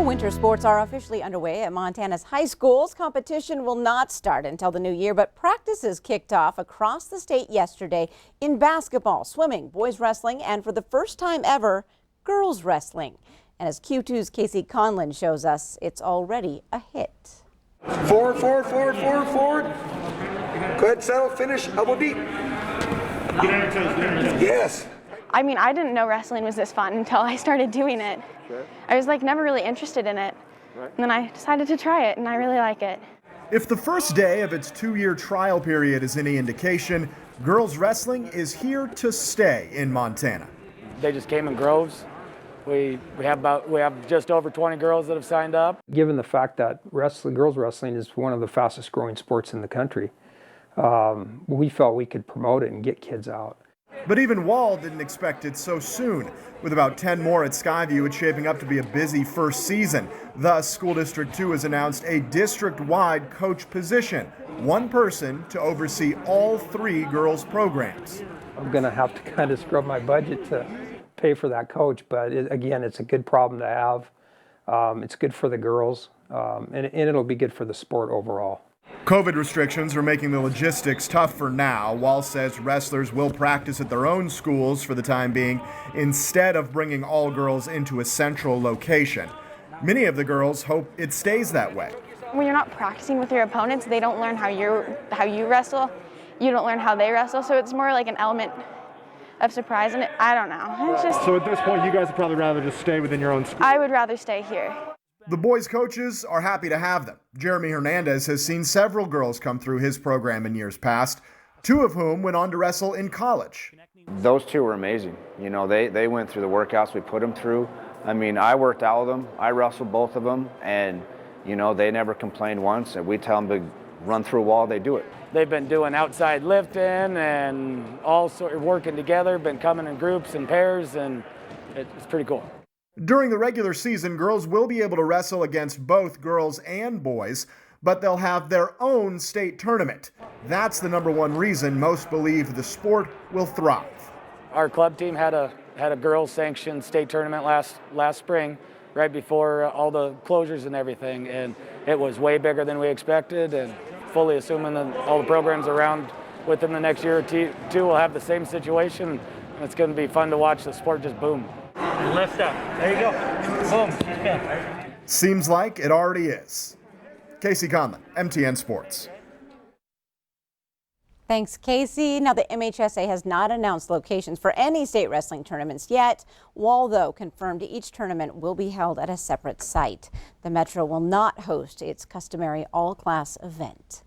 Fall winter sports are officially underway at Montana's high schools. Competition will not start until the new year, but practices kicked off across the state yesterday in basketball, swimming, boys wrestling, and for the first time ever, girls wrestling. And as Q2's Casey Conlon shows us, it's already a hit. Forward. Go ahead, settle, finish, elbow deep. Yes. I mean, I didn't know wrestling was this fun until I started doing it. Sure. I was never really interested in it. Right. And then I decided to try it and I really like it. If the first day of its 2-year trial period is any indication, girls wrestling is here to stay in Montana. They just came in droves. We have just over 20 girls that have signed up. Given the fact that girls wrestling is one of the fastest growing sports in the country, we felt we could promote it and get kids out. But even Wall didn't expect it so soon. With about 10 more at Skyview, it's shaping up to be a busy first season. Thus, School District 2 has announced a district-wide coach position, one person to oversee all 3 girls' programs. I'm going to have to kind of scrub my budget to pay for that coach, but again, it's a good problem to have. It's good for the girls, and it'll be good for the sport overall. COVID restrictions are making the logistics tough for now. Wall says wrestlers will practice at their own schools for the time being instead of bringing all girls into a central location. Many of the girls hope it stays that way. When you're not practicing with your opponents, they don't learn how you wrestle. You don't learn how they wrestle, so it's more like an element of surprise, and I don't know. It's just. So at this point, you guys would probably rather just stay within your own school? I would rather stay here. The boys' coaches are happy to have them. Jeremy Hernandez has seen several girls come through his program in years past, 2 of whom went on to wrestle in college. Those 2 were amazing. You know, they went through the workouts we put them through. I mean, I worked out with them. I wrestled both of them, and, you know, they never complained once. And we tell them to run through a wall, they do it. They've been doing outside lifting and all sort of working together, been coming in groups and pairs, and it's pretty cool. During the regular season, girls will be able to wrestle against both girls and boys, but they'll have their own state tournament. That's the #1 reason most believe the sport will thrive. Our club team had a girls-sanctioned state tournament last spring, right before all the closures and everything, and it was way bigger than we expected, and fully assuming that all the programs around within the next year or 2 will have the same situation. It's going to be fun to watch the sport just boom. Lift up. There you go. Boom. Seems like it already is. Casey Conlon, MTN Sports. Thanks, Casey. Now, the MHSA has not announced locations for any state wrestling tournaments yet. Wall, though, confirmed each tournament will be held at a separate site. The Metro will not host its customary all-class event.